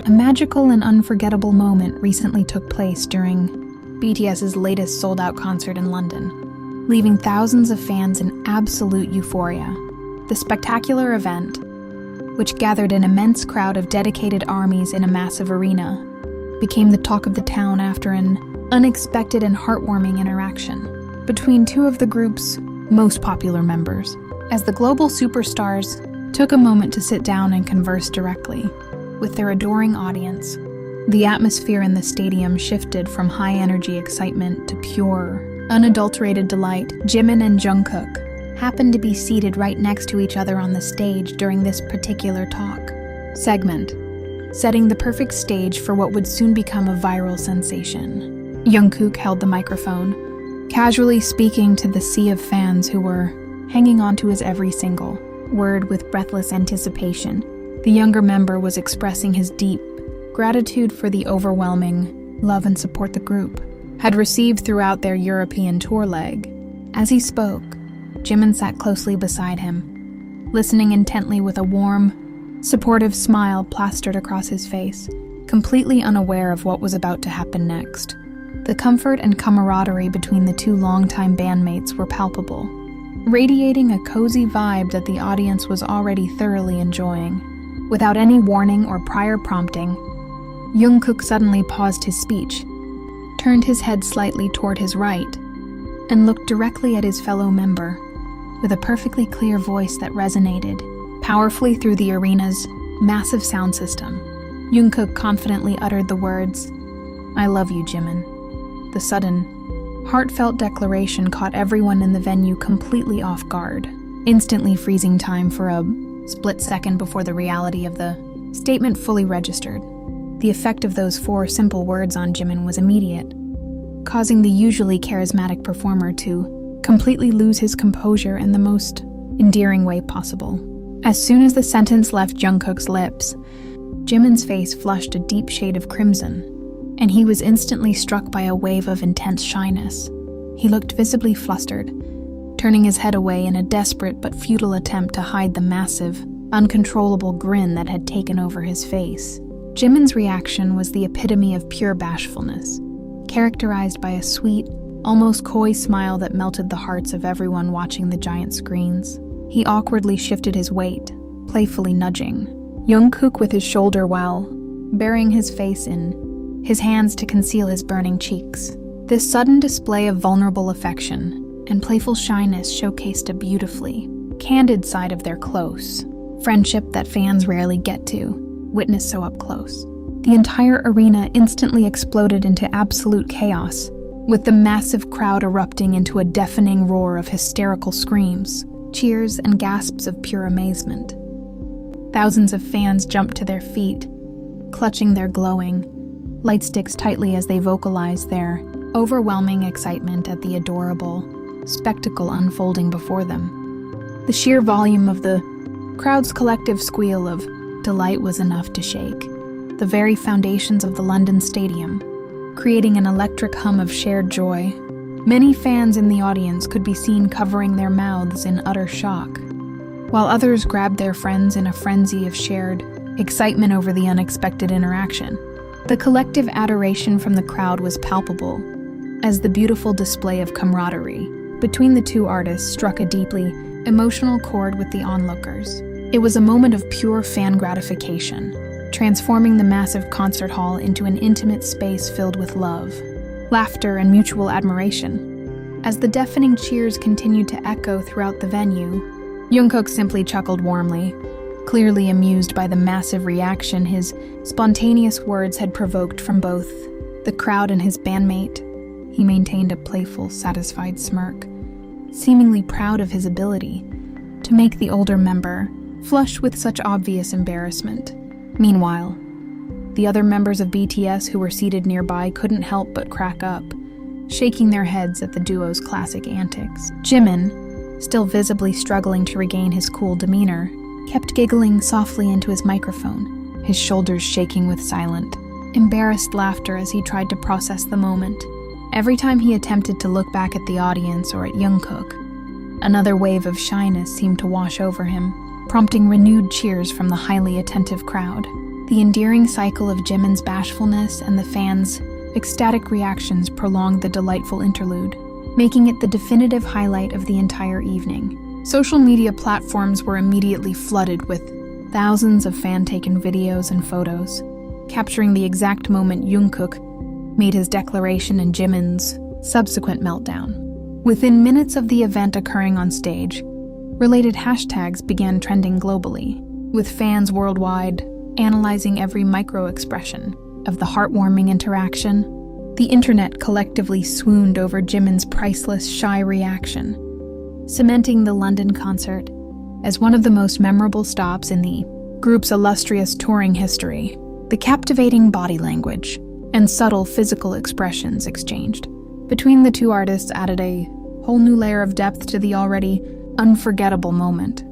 A magical and unforgettable moment recently took place during BTS's latest sold-out concert in London, leaving thousands of fans in absolute euphoria. The spectacular event, which gathered an immense crowd of dedicated armies in a massive arena, became the talk of the town after an unexpected and heartwarming interaction between two of the group's most popular members. As the global superstars took a moment to sit down and converse directly with their adoring audience, the atmosphere in the stadium shifted from high-energy excitement to pure, unadulterated delight. Jimin and Jungkook happened to be seated right next to each other on the stage during this particular talk segment, setting the perfect stage for what would soon become a viral sensation. Jungkook held the microphone, casually speaking to the sea of fans who were hanging on to his every single word with breathless anticipation. The younger member was expressing his deep gratitude for the overwhelming love and support the group had received throughout their European tour leg. As he spoke, Jimin sat closely beside him, listening intently with a warm, supportive smile plastered across his face, completely unaware of what was about to happen next. The comfort and camaraderie between the two longtime bandmates were palpable, radiating a cozy vibe that the audience was already thoroughly enjoying. Without any warning or prior prompting, Jungkook suddenly paused his speech, turned his head slightly toward his right, and looked directly at his fellow member with a perfectly clear voice that resonated powerfully through the arena's massive sound system. Jungkook confidently uttered the words, "I love you, Jimin." The sudden, heartfelt declaration caught everyone in the venue completely off guard, instantly freezing time for a split second before the reality of the statement fully registered. The effect of those 4 simple words on Jimin was immediate, causing the usually charismatic performer to completely lose his composure in the most endearing way possible. As soon as the sentence left Jungkook's lips, Jimin's face flushed a deep shade of crimson, and he was instantly struck by a wave of intense shyness. He looked visibly flustered, turning his head away in a desperate but futile attempt to hide the massive, uncontrollable grin that had taken over his face. Jimin's reaction was the epitome of pure bashfulness, characterized by a sweet, almost coy smile that melted the hearts of everyone watching the giant screens. He awkwardly shifted his weight, playfully nudging Jungkook with his shoulder while burying his face in his hands to conceal his burning cheeks. This sudden display of vulnerable affection and playful shyness showcased a beautifully candid side of their close friendship that fans rarely get to witness so up close. The entire arena instantly exploded into absolute chaos, with the massive crowd erupting into a deafening roar of hysterical screams, cheers, and gasps of pure amazement. Thousands of fans jumped to their feet, clutching their glowing light sticks tightly as they vocalized their overwhelming excitement at the adorable spectacle unfolding before them. The sheer volume of the crowd's collective squeal of delight was enough to shake the very foundations of the London Stadium, creating an electric hum of shared joy. Many fans in the audience could be seen covering their mouths in utter shock, while others grabbed their friends in a frenzy of shared excitement over the unexpected interaction. The collective adoration from the crowd was palpable, as the beautiful display of camaraderie between the two artists struck a deeply emotional chord with the onlookers. It was a moment of pure fan gratification, transforming the massive concert hall into an intimate space filled with love, laughter, and mutual admiration. As the deafening cheers continued to echo throughout the venue, Jungkook simply chuckled warmly, clearly amused by the massive reaction his spontaneous words had provoked from both the crowd and his bandmate. He maintained a playful, satisfied smirk, seemingly proud of his ability to make the older member flush with such obvious embarrassment. Meanwhile, the other members of BTS who were seated nearby couldn't help but crack up, shaking their heads at the duo's classic antics. Jimin, still visibly struggling to regain his cool demeanor, kept giggling softly into his microphone, his shoulders shaking with silent, embarrassed laughter as he tried to process the moment. Every time he attempted to look back at the audience or at Jungkook, another wave of shyness seemed to wash over him, prompting renewed cheers from the highly attentive crowd. The endearing cycle of Jimin's bashfulness and the fans' ecstatic reactions prolonged the delightful interlude, making it the definitive highlight of the entire evening. Social media platforms were immediately flooded with thousands of fan-taken videos and photos, capturing the exact moment Jungkook made his declaration and Jimin's subsequent meltdown. Within minutes of the event occurring on stage, related hashtags began trending globally, with fans worldwide analyzing every micro-expression of the heartwarming interaction. The internet collectively swooned over Jimin's priceless, shy reaction, cementing the London concert as one of the most memorable stops in the group's illustrious touring history. The captivating body language and subtle physical expressions exchanged between the two artists added a whole new layer of depth to the already unforgettable moment.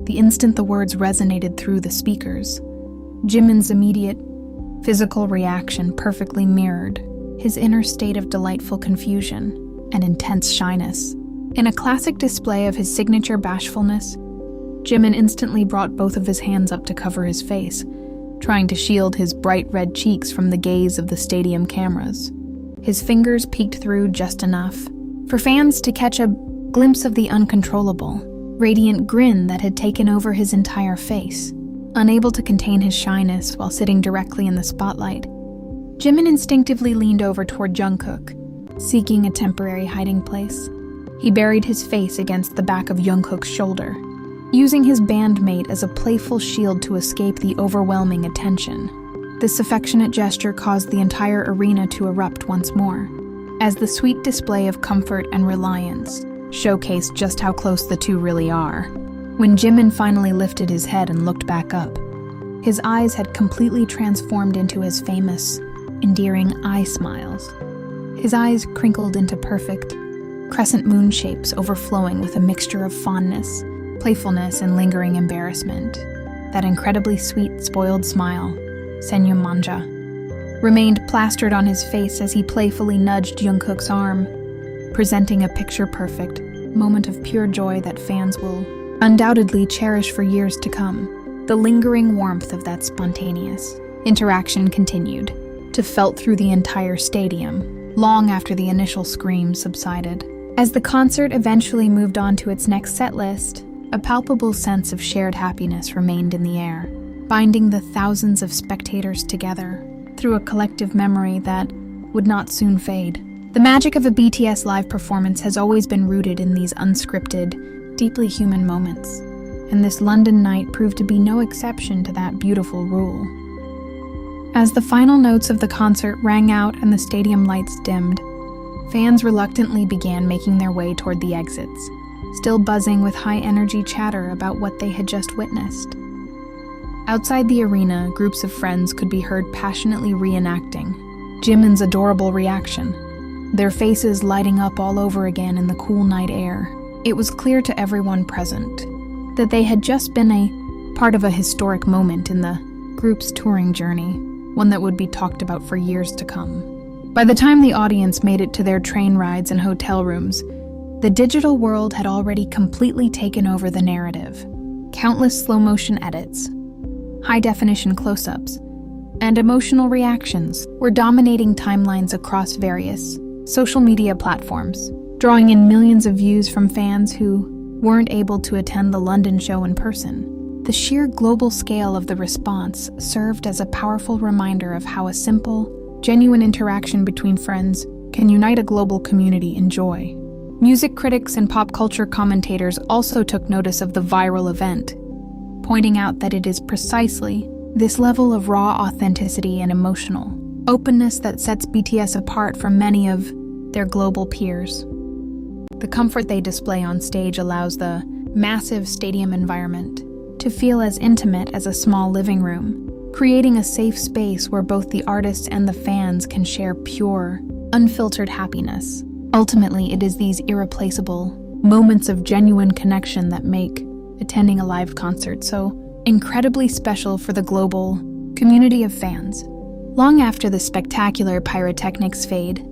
The instant the words resonated through the speakers, Jimin's immediate physical reaction perfectly mirrored his inner state of delightful confusion and intense shyness. In a classic display of his signature bashfulness, Jimin instantly brought both of his hands up to cover his face, trying to shield his bright red cheeks from the gaze of the stadium cameras. His fingers peeked through just enough for fans to catch a glimpse of the uncontrollable, radiant grin that had taken over his entire face. Unable to contain his shyness while sitting directly in the spotlight, Jimin instinctively leaned over toward Jungkook, seeking a temporary hiding place. He buried his face against the back of Jungkook's shoulder, using his bandmate as a playful shield to escape the overwhelming attention. This affectionate gesture caused the entire arena to erupt once more, as the sweet display of comfort and reliance showcased just how close the two really are. When Jimin finally lifted his head and looked back up, his eyes had completely transformed into his famous, endearing eye smiles. His eyes crinkled into perfect crescent-moon shapes, overflowing with a mixture of fondness, playfulness, and lingering embarrassment. That incredibly sweet, spoiled smile, senyum manja, remained plastered on his face as he playfully nudged Jungkook's arm, presenting a picture-perfect moment of pure joy that fans will undoubtedly cherish for years to come. The lingering warmth of that spontaneous interaction continued to felt through the entire stadium, long after the initial screams subsided. As the concert eventually moved on to its next set list, a palpable sense of shared happiness remained in the air, binding the thousands of spectators together through a collective memory that would not soon fade. The magic of a BTS live performance has always been rooted in these unscripted, deeply human moments, and this London night proved to be no exception to that beautiful rule. As the final notes of the concert rang out and the stadium lights dimmed, fans reluctantly began making their way toward the exits, still buzzing with high-energy chatter about what they had just witnessed. Outside the arena, groups of friends could be heard passionately reenacting Jimin's adorable reaction, their faces lighting up all over again in the cool night air. It was clear to everyone present that they had just been a part of a historic moment in the group's touring journey, one that would be talked about for years to come. By the time the audience made it to their train rides and hotel rooms, the digital world had already completely taken over the narrative. Countless slow-motion edits, high-definition close-ups, and emotional reactions were dominating timelines across various social media platforms, drawing in millions of views from fans who weren't able to attend the London show in person. The sheer global scale of the response served as a powerful reminder of how a simple, genuine interaction between friends can unite a global community in joy. Music critics and pop culture commentators also took notice of the viral event, pointing out that it is precisely this level of raw authenticity and emotional openness that sets BTS apart from many of their global peers. The comfort they display on stage allows the massive stadium environment to feel as intimate as a small living room, creating a safe space where both the artists and the fans can share pure, unfiltered happiness. Ultimately, it is these irreplaceable moments of genuine connection that make attending a live concert so incredibly special for the global community of fans. Long after the spectacular pyrotechnics fade,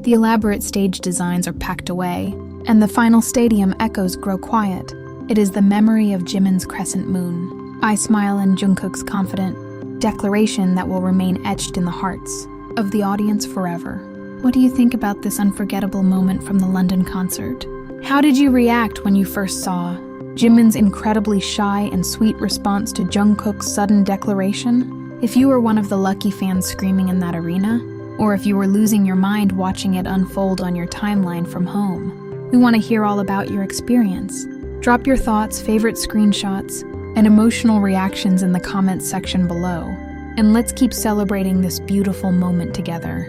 the elaborate stage designs are packed away, and the final stadium echoes grow quiet. It is the memory of Jimin's crescent moon, I Smile and Jungkook's confident declaration that will remain etched in the hearts of the audience forever. What do you think about this unforgettable moment from the London concert? How did you react when you first saw Jimin's incredibly shy and sweet response to Jungkook's sudden declaration? If you were one of the lucky fans screaming in that arena, or if you were losing your mind watching it unfold on your timeline from home, we want to hear all about your experience. Drop your thoughts, favorite screenshots, and emotional reactions in the comments section below. And let's keep celebrating this beautiful moment together.